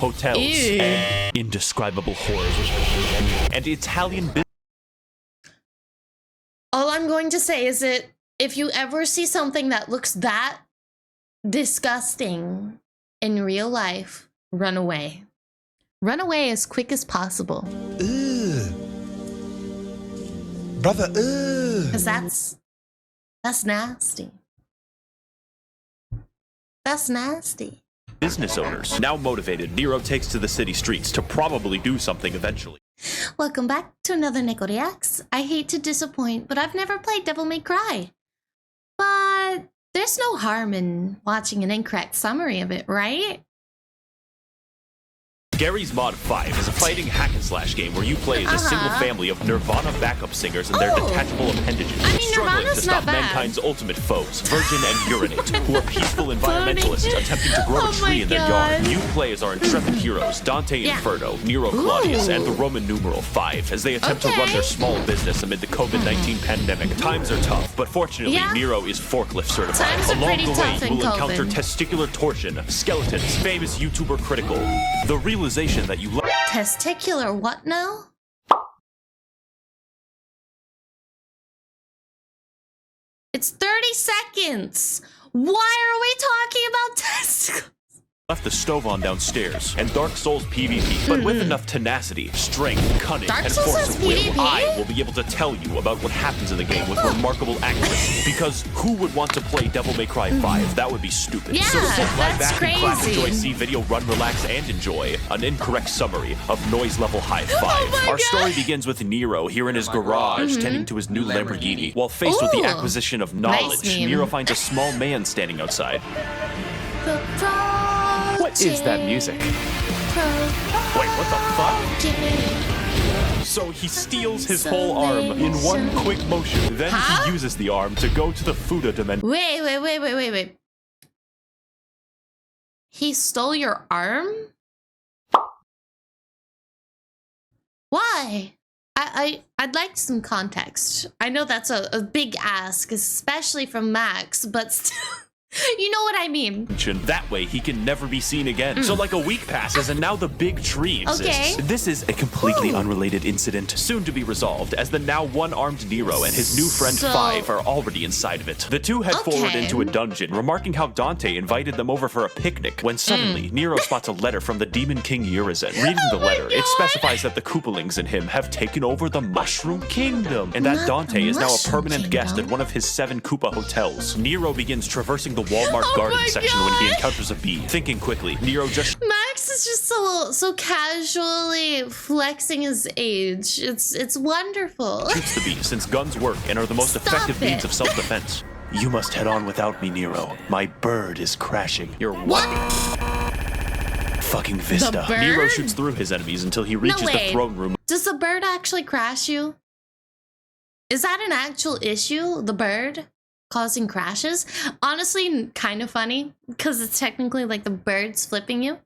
hotels, Ew. and indescribable horrors, and Italian. All I'm going to say is that if you ever see something that looks that disgusting in real life, run away. Run away as quick as possible. Ugh. Brother, ugh. Because that's nasty. That's nasty. Business owners. Now motivated, Nero takes to the city streets to probably do something eventually. Welcome back to another NEKO Reacts. I hate to disappoint, but I've never played Devil May Cry. But there's no harm in watching an incorrect summary of it, right? Garry's Mod 5 is a fighting hack-and-slash game where you play as a single family of Nirvana backup singers and their detachable appendages, I mean, struggling to Nirvana's stop not bad. mankind's ultimate foes, Virgin and Urinate, who are peaceful environmentalists attempting to grow a tree in their yard. You play as our intrepid heroes, Dante Inferno, Nero Claudius, and the Roman numeral 5, as they attempt to run their small business amid the COVID-19 pandemic. Times are tough, but fortunately, Nero is forklift certified. Times are Along pretty the way, tough you in will encounter COVID. testicular torsion, skeletons, famous YouTuber Critical, the realization that you Testicular what now? It's 30 seconds. Why are we talking about testicles? left the stove on downstairs, and Dark Souls PvP, but with enough tenacity, strength, cunning, Dark and Souls force has of will, PvP? I will be able to tell you about what happens in the game with remarkable accuracy. Because who would want to play Devil May Cry 5? That would be stupid. Yeah, so sit right that's back and clap, crazy. enjoy, see video, run, relax, and enjoy an incorrect summary of Noise Level High 5. my Our God. story begins with Nero here in his garage, tending to his new Lamborghini. While faced with the Ooh. acquisition of Nice knowledge, name. Nero finds a small man standing outside. What is that music? Wait, what the fuck? So he steals his whole arm in one quick motion. Then he uses the arm to go to the Fuda dimension. Wait. He stole your arm? Why? I'd like some context. I know that's a big ask, especially from Max, but still, you know what I mean. That way he can never be seen again. So like a week passes and now the big tree exists. Okay. This is a completely unrelated incident, soon to be resolved, as the now one-armed Nero and his new friend So- Five are already inside of it. The two head forward Okay. into a dungeon, remarking how Dante invited them over for a picnic, when suddenly Nero spots a letter from the Demon King Urizen. Reading the letter, it specifies that the Koopalings and him have taken over the Mushroom Kingdom, and that Not Dante is now a Mushroom permanent guest Kingdom. at one of his 7 Koopa hotels. Nero begins traversing the Walmart garden my section when he God. encounters a bee. Thinking quickly, Nero just Max is just so casually flexing his age. It's wonderful. shoots the bee, since guns work and are the most Stop effective it. means of self-defense. You must head on without me, Nero. My bird is crashing. Your what? Fucking Vista. bird? Nero shoots through his enemies until he reaches the way. throne room. Does the bird actually crash you? Is that an actual issue? The bird causing crashes? Honestly, kind of funny because it's technically like the bird's flipping you.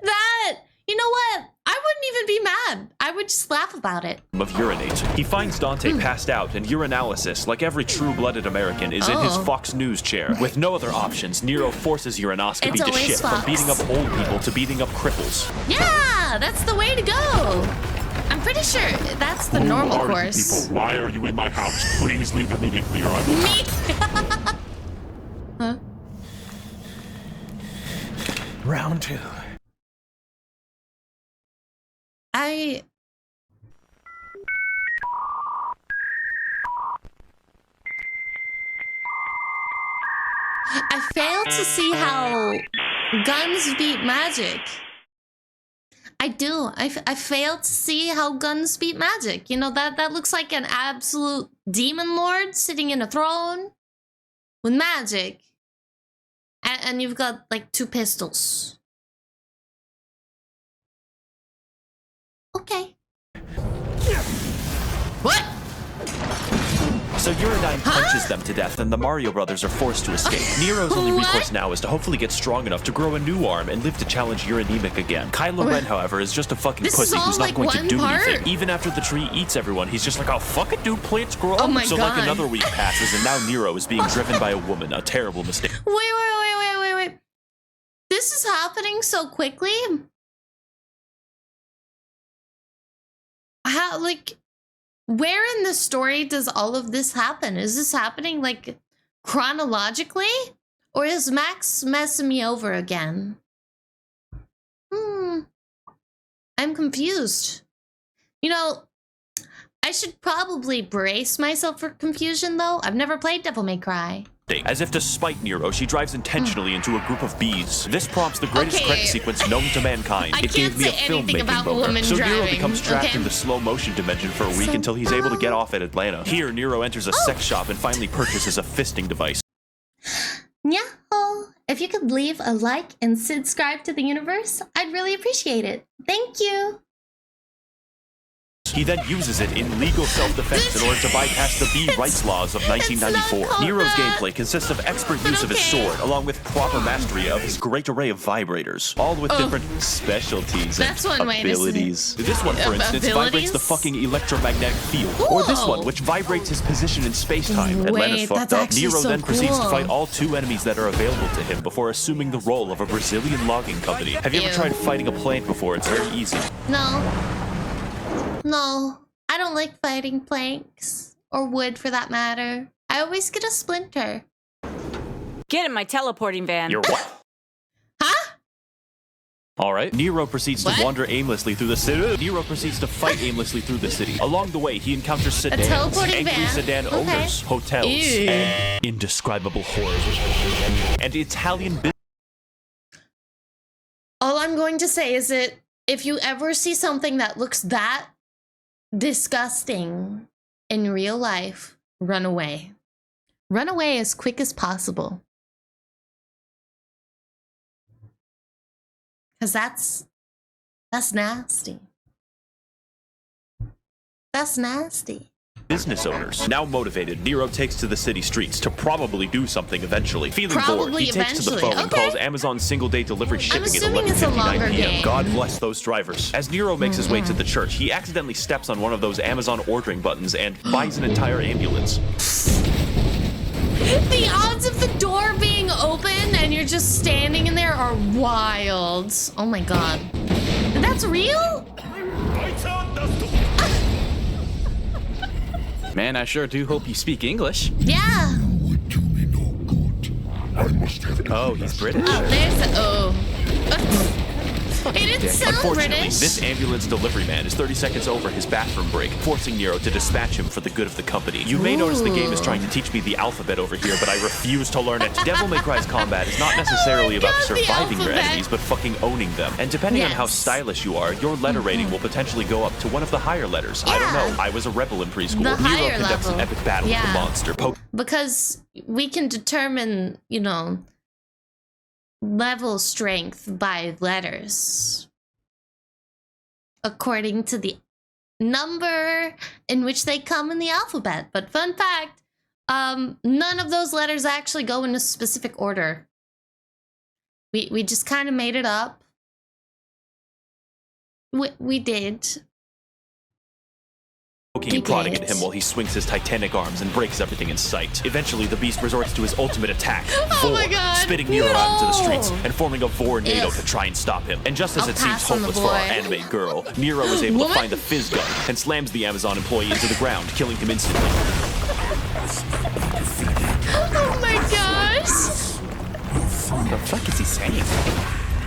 That, you know what? I wouldn't even be mad. I would just laugh about it. Of Urinate. He finds Dante passed out, and urinalysis, like every true-blooded American, is in his Oh. Fox News chair. With no other options, Nero forces urinoscopy It's to always shift from Fox. beating up old people to beating up cripples. Yeah, that's the way to go. I'm pretty sure that's the normal Who are you course. people? Why are you in my house? Please leave immediately or I will... Me? Huh? Round 2. I failed to see how guns beat magic. I do. I failed to see how guns beat magic. You know, that looks like an absolute demon lord sitting in a throne with magic. And you've got like 2 pistols. Okay. What? So Uridine punches them to death, and the Mario brothers are forced to escape. Nero's only What? recourse now is to hopefully get strong enough to grow a new arm and live to challenge Uranemic again. Kylo Ren, however, is just a fucking This is pussy all, who's not like, going to one do part? anything. Even after the tree eats everyone, he's just like, oh, fuck it, dude, plants grow. Oh my so God. like another week passes, and now Nero is being driven by a woman, a terrible mistake. Wait. This this is happening so quickly. How, like, where in the story does all of this happen? Is this happening, like, chronologically? Or is Max messing me over again? I'm confused. You know, I should probably brace myself for confusion, though. I've never played Devil May Cry. As if to spite Nero, she drives intentionally into a group of bees. This prompts the greatest credit sequence known to mankind. It gave me a filmmaking boner. So Nero becomes trapped in the slow motion dimension for a week until he's able to get off at Atlanta. Here, Nero enters a sex shop and finally purchases a fisting device. Nyah-ho! If you could leave a like and subscribe to the universe, I'd really appreciate it. Thank you! He then uses it in legal self-defense in order to bypass the bee rights laws of 1994. Nero's gameplay consists of expert use of his sword, along with proper mastery of his great array of vibrators, all with different specialties and abilities. This one, for instance, vibrates the fucking electromagnetic field. Or this one, which vibrates his position in space-time. Atlanta's fucked up. Nero then proceeds to fight all 2 enemies that are available to him before assuming the role of a Brazilian logging company. Have you ever tried fighting a plant before? It's very easy. No, I don't like fighting planks, or wood for that matter. I always get a splinter. Get in my teleporting van. You're what? Huh? Alright. Nero proceeds to wander aimlessly through the city. Nero proceeds to fight aimlessly through the city. Along the way, he encounters sedans, angry sedan owners, hotels, and indescribable horrors. And Italian business. All I'm going to say is that if you ever see something that looks that disgusting in real life, run away. Run away as quick as possible. Because that's nasty. That's nasty. Business owners. Now motivated, Nero takes to the city streets to probably do something eventually. Feeling bored, he takes to the phone and calls Amazon single-day delivery shipping at 11:59 p.m. God bless those drivers. As Nero makes his way to the church, he accidentally steps on one of those Amazon ordering buttons and buys an entire ambulance. The odds of the door being open and you're just standing in there are wild. Oh my god. That's real? Man, I sure do hope you speak English. Yeah. Oh, he's British. Oh, there's It didn't sound Unfortunately, British. this ambulance delivery man is 30 seconds over his bathroom break, forcing Nero to dispatch him for the good of the company. You may notice the game is trying to teach me the alphabet over here, but I refuse to learn it. Devil May Cry's combat is not necessarily about surviving your enemies, but fucking owning them. And depending on how stylish you are, your letter rating will potentially go up to one of the higher letters. I don't know. I was a rebel in preschool. Nero conducts an epic battle with the monster. Because we can determine, you know, level strength by letters according to the number in which they come in the alphabet. But fun fact, none of those letters actually go in a specific order. We just kind of made it up. We did. Poking and prodding at him while he swings his titanic arms and breaks everything in sight. Eventually, the beast resorts to his ultimate attack, Vor, spitting Nero out into the streets and forming a Vornado to try and stop him. And just as it seems hopeless for our anime girl, Nero is able to find the fizz gun and slams the Amazon employee into the ground, killing him instantly. Oh my gosh! What the fuck is he saying?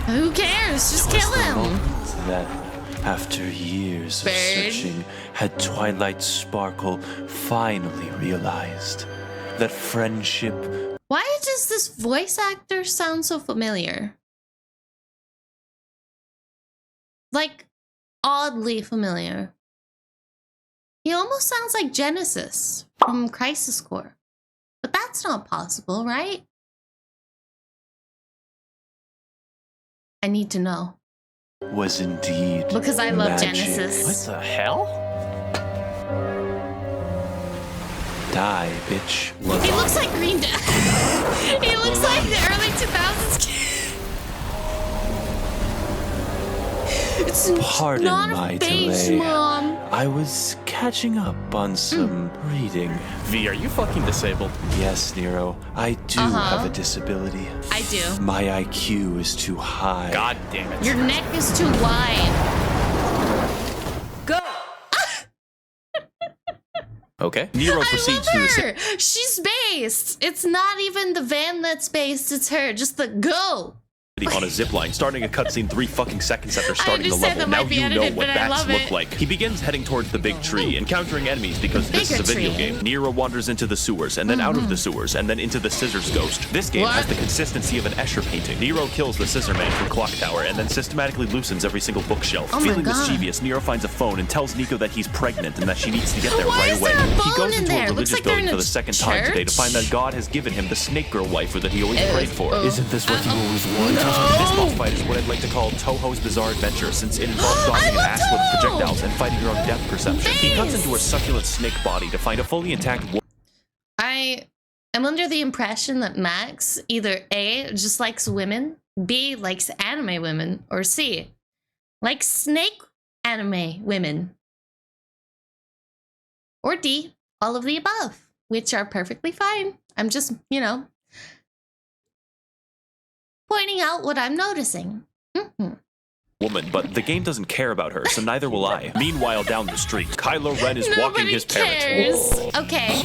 Who cares? Just kill him. That, after years of searching, had Twilight Sparkle finally realized that friendship... Why does this voice actor sound so familiar? Like, oddly familiar. He almost sounds like Genesis from Crisis Core. But that's not possible, right? I need to know. Was indeed because I love magic. Genesis. What the hell? Die, bitch. He looks like Green Day. He looks like the early 2000s kid. It's Pardon not my a face, delay. Mom. I was catching up on some reading. V, are you fucking disabled? Yes, Nero, I do have a disability. I do. My IQ is too high. God damn it. Your neck is too wide. Go! Okay. Nero I proceeds love to the her. She's based. It's not even the van that's based. It's her. Just the go. on a zipline, starting a cutscene 3 fucking seconds after starting the understand level. that Now might be you know edited, what but I bats love look it. like. He begins heading towards the big tree, encountering enemies because this is Bigger a video tree. game. Nero wanders into the sewers, and then out of the sewers, and then into the scissors ghost. This game has What? the consistency of an Escher painting. Nero kills the scissor man from Clock Tower, and then systematically loosens every single bookshelf. Oh my Feeling God. mischievous, Nero finds a phone and tells Nico that he's pregnant and that she needs to get there Why right is away. there a He phone goes in into there? a Looks religious like they're building in for a the second time today to church. find that God has given him the snake girl wife that he always prayed for. Isn't this what you always wanted? This boss fight is what I'd like to call Toho's Bizarre Adventure, since it involves dodging an love ass with Toho! projectiles and fighting your own depth perception. He cuts Thanks! into a succulent snake body to find a fully intact I am under the impression that Max either A, just likes women, B, likes anime women, or C, likes snake anime women. Or D, all of the above, which are perfectly fine. I'm just, pointing out what I'm noticing. woman, but the game doesn't care about her, so neither will I. Meanwhile, down the street, Kylo Ren is walking Nobody his parent. cares. Okay.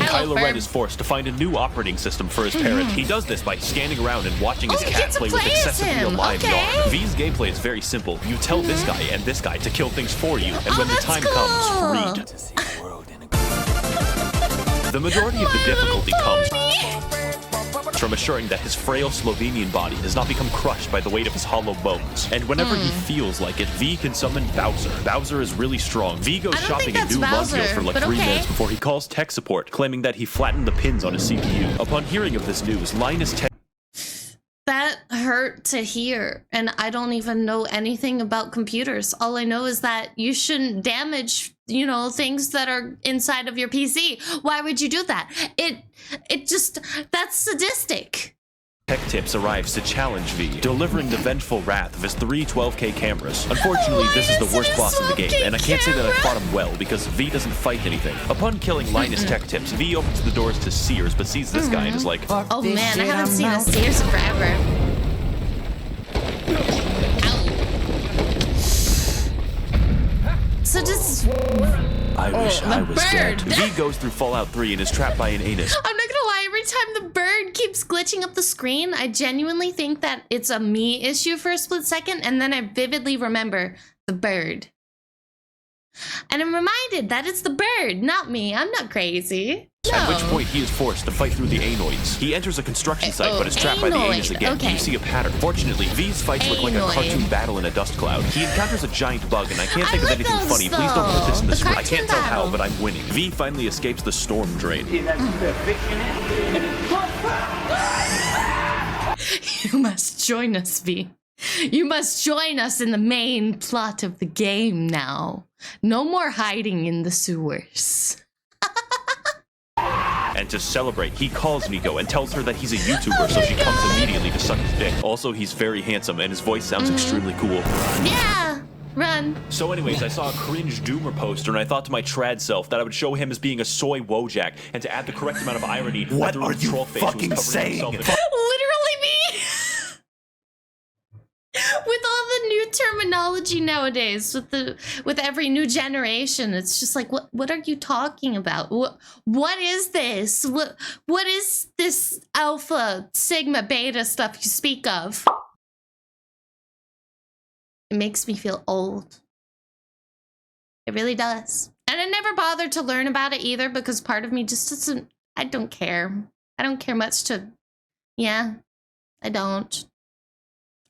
Hello, Kylo Ren Ferb. is forced to find a new operating system for his parent. He does this by standing around and watching his Oh, he cat gets to play with play as excessively him. alive Okay. yarn. V's gameplay is very simple. You tell this guy and this guy to kill things for you, and when the that's time cool. comes, read. The majority of the difficulty comes from assuring that his frail Slovenian body does not become crushed by the weight of his hollow bones. And whenever he feels like it, V can summon Bowser. Bowser is really strong. V goes I don't shopping think in New that's Luzio Bowser, for like but 3 okay. minutes before he calls tech support, claiming that he flattened the pins on his CPU. Upon hearing of this news, Linus Tech That hurt to hear, and I don't even know anything about computers. All I know is that you shouldn't damage, things that are inside of your PC. Why would you do that? That's sadistic. Tech Tips arrives to challenge V, delivering the vengeful wrath of his 3 12K cameras. Unfortunately, this is the worst boss in the game, and I can't say that I fought him well, because V doesn't fight anything. Upon killing Linus Tech Tips, V opens the doors to Sears, but sees this guy and is like, Oh man, I haven't seen a Sears in forever. Ow. So just, I wish the I was dead. bird. V goes through Fallout 3 and is trapped by an anus. I'm not gonna lie, every time the bird keeps glitching up the screen, I genuinely think that it's a me issue for a split second, and then I vividly remember the bird. And I'm reminded that it's the bird, not me. I'm not crazy. No. At which point he is forced to fight through the anoids. He enters a construction site but is trapped by the anus Anoid, again. okay. You see a pattern. Fortunately, V's fights look like a Anoid. cartoon battle in a dust cloud. He encounters a giant bug and I can't think I of like anything those, funny. Please don't put this in the though. script. I The can't tell cartoon how, battle. but I'm winning. V finally escapes the storm drain. You must join us, V. You must join us in the main plot of the game now. No more hiding in the sewers. And to celebrate, he calls Nico and tells her that he's a YouTuber, so she comes immediately to suck his dick. Also, he's very handsome and his voice sounds extremely cool. Yeah, run. So anyways, I saw a cringe Doomer poster and I thought to my trad self that I would show him as being a soy Wojak, and to add the correct amount of irony, What I threw are a you troll face who was fucking covering saying? himself in- Literally me. With all the new terminology nowadays, with every new generation, it's just like, what are you talking about? What is this? What is this alpha, sigma, beta stuff you speak of? It makes me feel old. It really does. And I never bothered to learn about it either, because part of me just doesn't, I don't care. I don't care much to, yeah, I don't.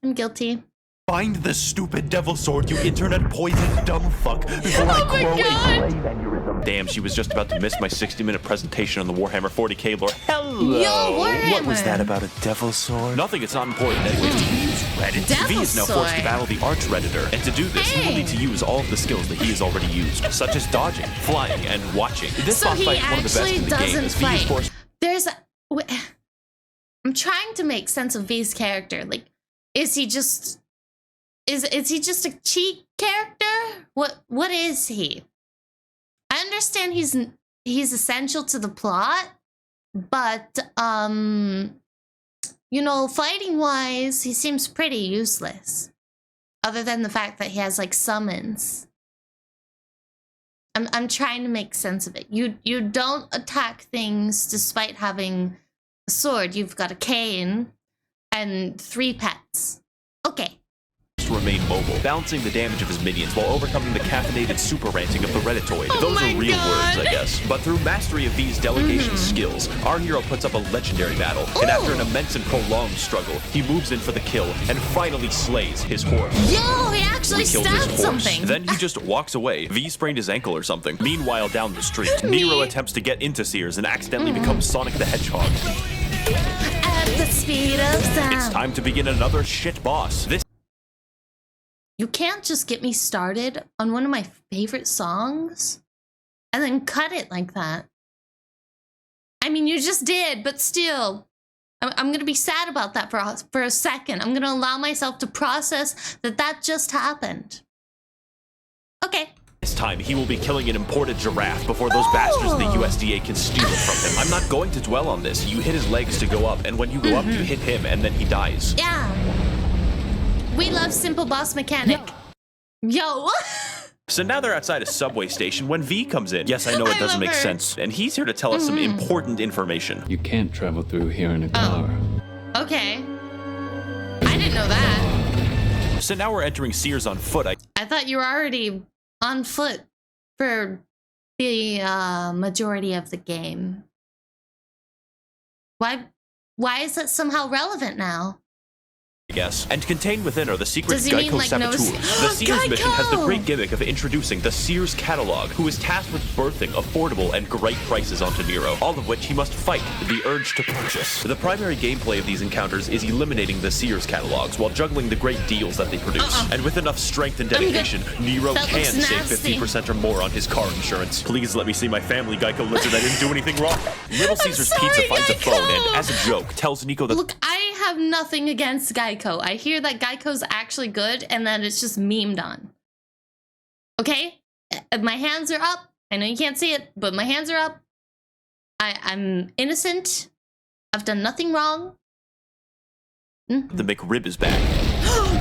I'm guilty. Find the stupid devil sword, you internet poisoned dumb fuck, before I Oh my grow God. a brain aneurysm. Damn, she was just about to miss my 60-minute presentation on the Warhammer 40k lore. Hello! Yo, Warhammer. What was that about a devil sword? Nothing, it's not important. Anyways, to use Reddit, Devil V is now forced to sword. battle the Arch Redditor. And to do this, he will Hey. need to use all of the skills that he has already used, such as dodging, flying, and watching. This So boss he fight is one of the best actually in the game, doesn't as V is fight. forced There's I'm trying to make sense of V's character. Like, is he just Is he just a cheat character? What is he? I understand he's essential to the plot, but you know, fighting wise, he seems pretty useless. Other than the fact that he has like summons. I'm trying to make sense of it. You don't attack things despite having a sword. You've got a cane and 3 pets. Okay. To remain mobile, balancing the damage of his minions while overcoming the caffeinated super ranting of the Redditoid. Oh Those my are real God. words, I guess. But through mastery of V's delegation skills, our hero puts up a legendary battle, and after an immense and prolonged struggle, he moves in for the kill and finally slays his horse. Yo, he actually He kills stabbed his horse. something. Then he just walks away. V sprained his ankle or something. Meanwhile, down the street, Nero attempts to get into Sears and accidentally becomes Sonic the Hedgehog. At the speed of sound. It's time to begin another shit boss. This You can't just get me started on one of my favorite songs and then cut it like that. I mean, you just did, but still, I'm going to be sad about that for a second. I'm going to allow myself to process that just happened. Okay. This time, he will be killing an imported giraffe before those bastards in the USDA can steal it from him. I'm not going to dwell on this. You hit his legs to go up, and when you go up, you hit him, and then he dies. Yeah. We love simple boss mechanic. Yo. So now they're outside a subway station when V comes in. Yes, I know it doesn't make sense. And he's here to tell us some important information. You can't travel through here in a car. Okay. I didn't know that. So now we're entering Sears on foot. I thought you were already on foot for the majority of the game. Why is that somehow relevant now? Guess. And contained within are the secret Does he mean, Geico like, no saboteurs. The Sears mission has the great gimmick of introducing the Sears catalog, who is tasked with birthing affordable and great prices onto Nero, all of which he must fight the urge to purchase. The primary gameplay of these encounters is eliminating the Sears catalogs while juggling the great deals that they produce. And with enough strength and dedication, Nero That can looks save nasty. 50% or more on his car insurance. Please let me see my family, Geico lizard. I didn't do anything wrong. Little Caesar's sorry, Pizza finds a Geico. phone and, as a joke, tells Nico that Look, I have nothing against Geico. I hear that Geico's actually good and that it's just memed on. Okay? My hands are up. I know you can't see it, but my hands are up. I'm innocent. I've done nothing wrong. the McRib is back.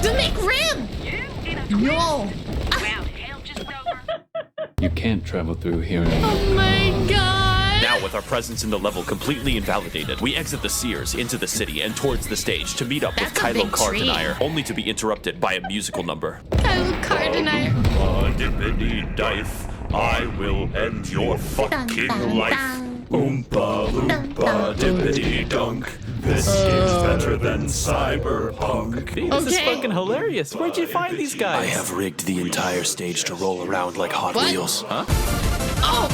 The McRib! No! You can't travel through here in a car. Oh my god! Now, with our presence in the level completely invalidated, we exit the Sears into the city and towards the stage to meet up with That's a Kylo big tree. Cardinire, only to be interrupted by a musical number. Kylo Cardinire. I will end your fucking life. Oompa loompa dippity dunk. This game's better than Cyberpunk. This is Okay. fucking hilarious. Where'd you find these guys? I have rigged the entire stage to roll around like Hot What? Wheels. Huh? Oh!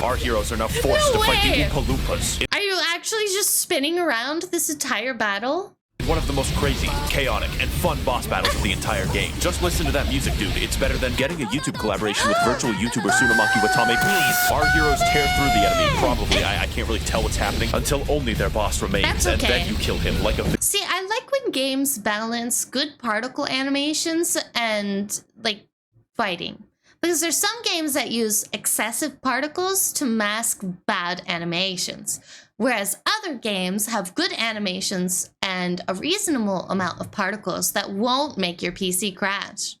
Our heroes are now forced No to fight the way. Oompa Loompas Are you actually just spinning around this entire battle? in one of the most crazy, chaotic, and fun boss battles of the entire game. Just listen to that music, dude. It's better than getting a YouTube collaboration with virtual YouTuber Tsunamaki Watame. Please. Our heroes tear through the enemy. Probably, I can't really tell what's happening until only their boss remains, That's and okay. then you kill him like a See, I like when games balance good particle animations and, like, fighting. Because there's some games that use excessive particles to mask bad animations. Whereas other games have good animations and a reasonable amount of particles that won't make your PC crash.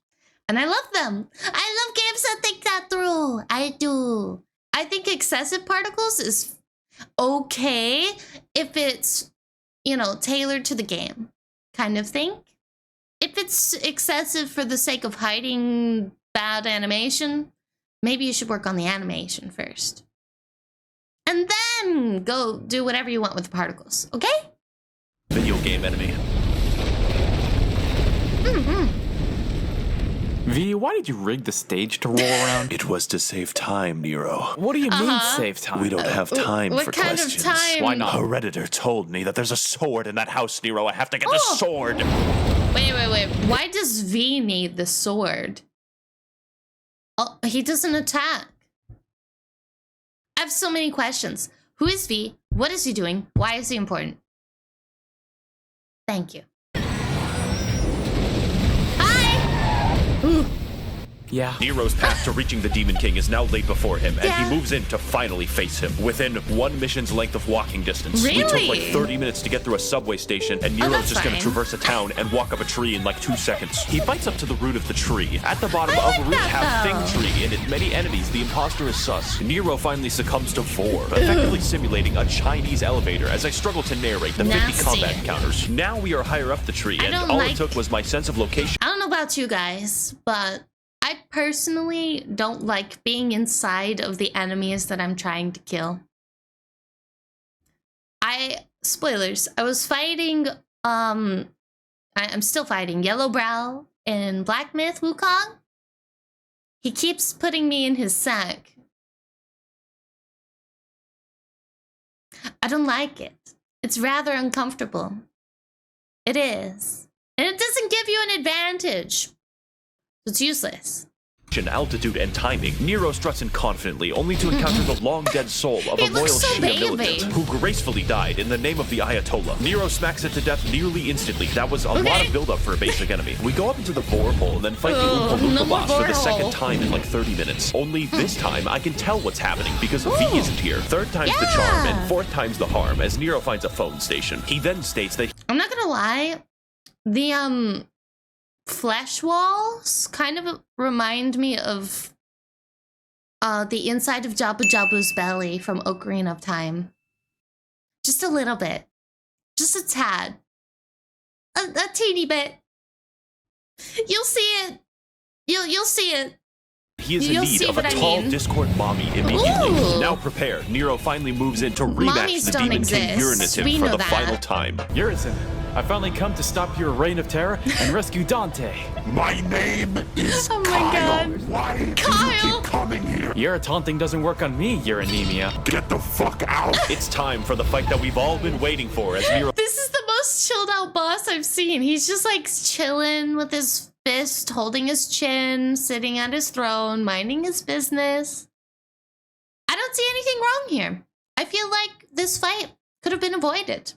And I love them. I love games that think that through. I do. I think excessive particles is okay if it's, you know, tailored to the game kind of thing. If it's excessive for the sake of hiding bad animation, maybe you should work on the animation first. And then go do whatever you want with the particles, okay? video game enemy. V, why did you rig the stage to roll around? It was to save time, Nero. What do you mean save time? We don't have time What for kind questions. of time? Why not? A Redditor told me that there's a sword in that house, Nero. I have to get the Oh. sword. Wait. Why does V need the sword? Oh, he doesn't attack. I have so many questions. Who is V? What is he doing? Why is he important? Thank you. Yeah. Nero's path to reaching the Demon King is now laid before him, and he moves in to finally face him. Within one mission's length of walking distance. We took like 30 minutes to get through a subway station, and Nero's just gonna traverse a town and walk up a tree in like 2 seconds. He bites up to the root of the tree. At the bottom of a root have Thing Tree, and in many entities, the imposter is sus. Nero finally succumbs to 4, effectively simulating a Chinese elevator as I struggle to narrate the 50 combat encounters. Now we are higher up the tree, and all it took was my sense of location. I don't know about you guys, but I personally don't like being inside of the enemies that I'm trying to kill. Spoilers, I was fighting, I'm still fighting Yellowbrow in Black Myth Wukong. He keeps putting me in his sack. I don't like it. It's rather uncomfortable. It is. And it doesn't give you an advantage. It's useless. Altitude and timing, Nero struts in confidently, only to encounter the long-dead soul of a loyal Shia militant who gracefully died in the name of the Ayatollah. Nero smacks it to death nearly instantly. That was a lot of build-up for a basic enemy. We go up into the bore hole and then fight the Oompa Loompa boss for the second time in like 30 minutes. Only this time, I can tell what's happening because V isn't here. 3rd time's the charm and 4th time's the harm as Nero finds a phone station. He then states that... I'm not gonna lie, the flesh walls kind of remind me of the inside of Jabba Jabba's belly from Ocarina of Time. Just a little bit. Just a tad. A teeny bit. You'll see it. You'll see it. He is in need of a tall Discord mommy immediately. Now prepare. Nero finally moves in to rematch the Demon King Urinative for the final time. Urizen, I finally come to stop your reign of terror and rescue Dante. My name is Kyle. God. Why do you keep coming here? Your taunting doesn't work on me, Uranemia. Get the fuck out. It's time for the fight that we've all been waiting for as Nero... This is the most chilled out boss I've seen. He's just like chilling with his fist, holding his chin, sitting at his throne, minding his business. I don't see anything wrong here. I feel like this fight could have been avoided.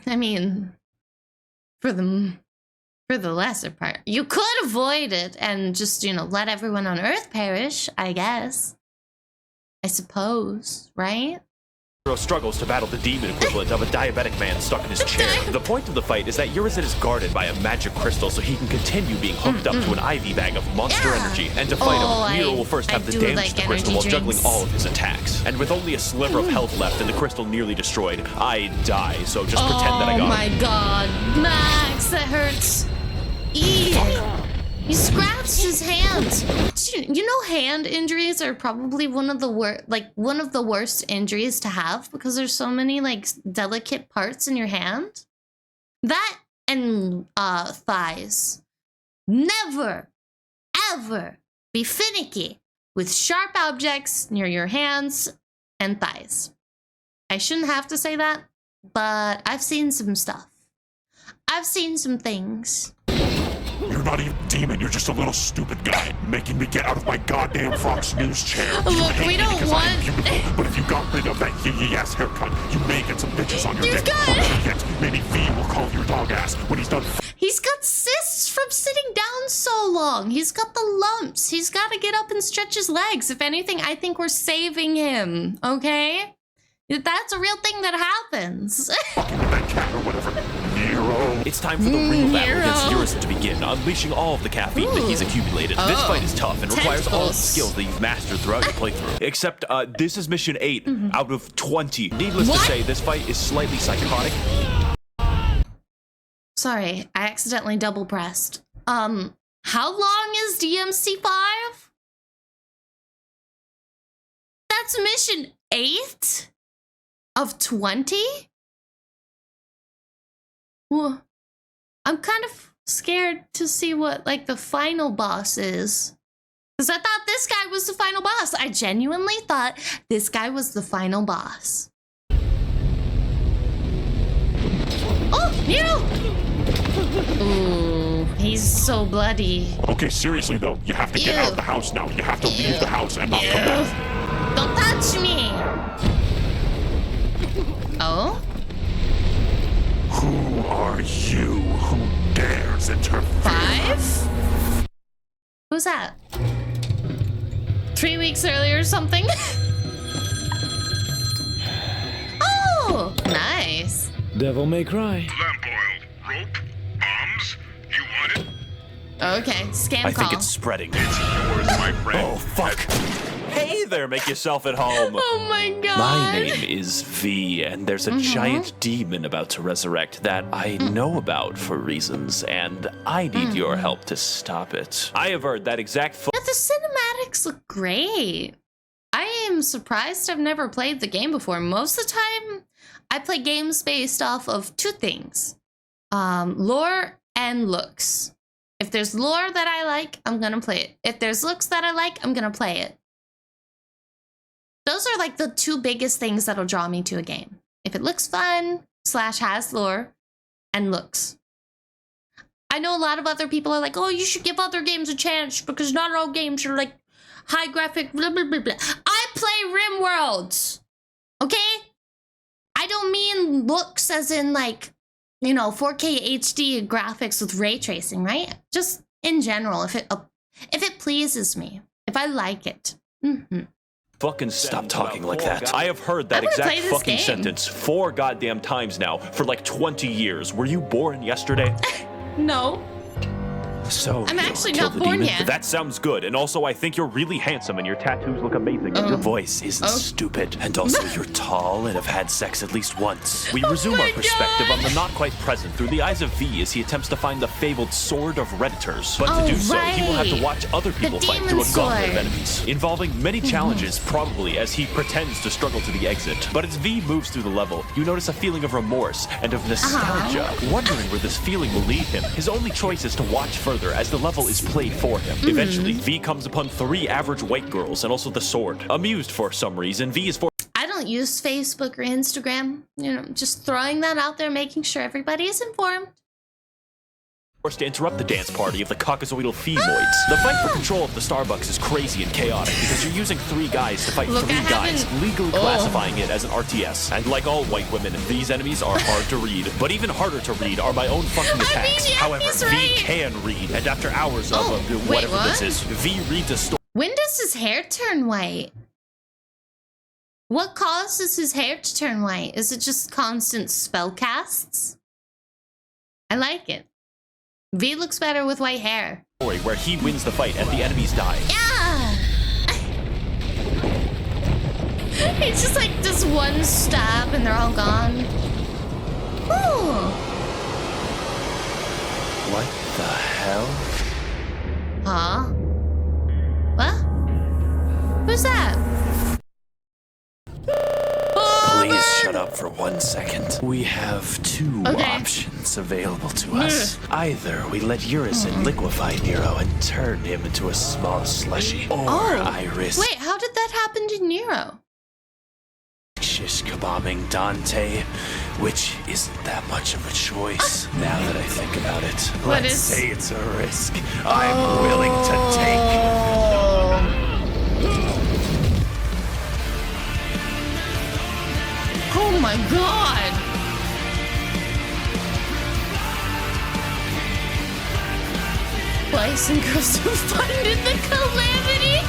I mean, for the lesser part, you could avoid it and just, you know, let everyone on Earth perish, I guess. I suppose, right? Nero struggles to battle the demon equivalent of a diabetic man stuck in his chair. The point of the fight is that Urizen is guarded by a magic crystal so he can continue being hooked up to an IV bag of monster energy. And to fight him, Nero will first have to damage the crystal while juggling all of his attacks. And with only a sliver of health left and the crystal nearly destroyed, I die, so just pretend that I got it. Oh my god, Max, that hurts. Ew. He scratched his hands. You know, hand injuries are probably one of the worst injuries to have because there's so many like delicate parts in your hand. That and thighs. Never, ever be finicky with sharp objects near your hands and thighs. I shouldn't have to say that, but I've seen some stuff. I've seen some things. You're not even a demon, you're just a little stupid guy making me get out of my goddamn Fox News chair. Look, we don't want... But if you got rid of that yee-yee-ass haircut, you may get some bitches on your dick. Yet, maybe V will call your dog ass when he's done. He's got cysts from sitting down so long. He's got the lumps. He's got to get up and stretch his legs. If anything, I think we're saving him, okay? That's a real thing that happens. Fucking with that cat or whatever. Nero. It's time for the real battle against Urizen to begin, unleashing all of the caffeine that he's accumulated. This fight is tough and requires all the skills that you've mastered throughout your playthrough. Except, this is mission 8 out of 20. Needless to say, this fight is slightly psychotic. Sorry, I accidentally double pressed. How long is DMC 5? That's mission 8? Of 20? Well, I'm kind of scared to see what, like, the final boss is. Because I thought this guy was the final boss. I genuinely thought this guy was the final boss. Oh, Nero! Ooh, he's so bloody. Okay, seriously though, you have to get out of the house now. You have to leave the house and not come back. Don't touch me! Oh? Who are you? Who dares enter 5? was that? 3 weeks earlier or something? Oh, nice. Devil may cry. Lamp oil, rope, bombs. You want it? Okay, scam I call. think it's spreading. It's yours, my friend. Oh, fuck. Hey there, make yourself at home. Oh my god. My name is V, and there's a giant demon about to resurrect that I know about for reasons, and I need your help to stop it. I have heard that exact Yeah, the cinematics look great. I am surprised I've never played the game before. Most of the time, I play games based off of two things. Lore and looks. If there's lore that I like, I'm gonna play it. If there's looks that I like, I'm gonna play it. Those are like the two biggest things that'll draw me to a game. If it looks fun, / has lore, and looks. I know a lot of other people are like, oh, you should give other games a chance because not all games are like high graphic, blah, blah, blah, blah. I play RimWorlds, okay? I don't mean looks as in like, you know, 4K HD graphics with ray tracing, right? Just in general, if it pleases me, if I like it. fucking stop talking like that. I have heard that I wanna play exact this fucking game. sentence 4 goddamn times now for like 20 years. Were you born yesterday? No. So I'm you'll actually kill not the born demon? yet. That sounds good. And also, I think you're really handsome and your tattoos look amazing. And your voice isn't stupid. And also, you're tall and have had sex at least once. We resume our perspective on the not quite present through the eyes of V as he attempts to find the fabled Sword of Redditors. But to do so, he will have to watch other people fight through a gauntlet of enemies, involving many challenges, probably, as he pretends to struggle to the exit. But as V moves through the level, you notice a feeling of remorse and of nostalgia, wondering where this feeling will lead him. His only choice is to watch further as the level is played for him. Eventually, V comes upon 3 average white girls and also the sword. Amused for some reason, V is I don't use Facebook or Instagram. You know, just throwing that out there, making sure everybody is informed. forced to interrupt the dance party of the caucasoidal femoids. The fight for control of the Starbucks is crazy and chaotic because you're using 3 guys to fight Look, 3 I guys, haven't- legally classifying it as an RTS. And like all white women, these enemies are hard to read. But even harder to read are my own fucking attacks. yeah, However, he's V right. can read, and after hours of wait, whatever what? this is, V reads a story. When does his hair turn white? What causes his hair to turn white? Is it just constant spell casts? I like it. V looks better with white hair. Where he wins the fight and the enemies die. Yeah! It's just like this one stab and they're all gone. Ooh. What the hell? Huh? What? Who's that? Please shut up for 1 second. We have 2 options available to us. Either we let Urizen liquefy Nero and turn him into a small slushy, or I risk Wait, how did that happen to Nero? shish kebabbing Dante, which isn't that much of a choice. Now that I think about it, let's say it's a risk I'm willing to take. Oh my god! Boys and girls who funded the calamity!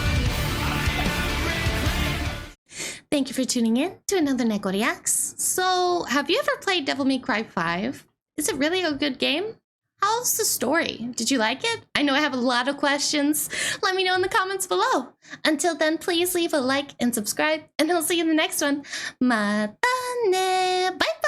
Thank you for tuning in to another NEKO Reacts. So, have you ever played Devil May Cry 5? Is it really a good game? How's the story? Did you like it? I know I have a lot of questions. Let me know in the comments below. Until then, please leave a like and subscribe, and I'll see you in the next one. Mata ne! Bye bye!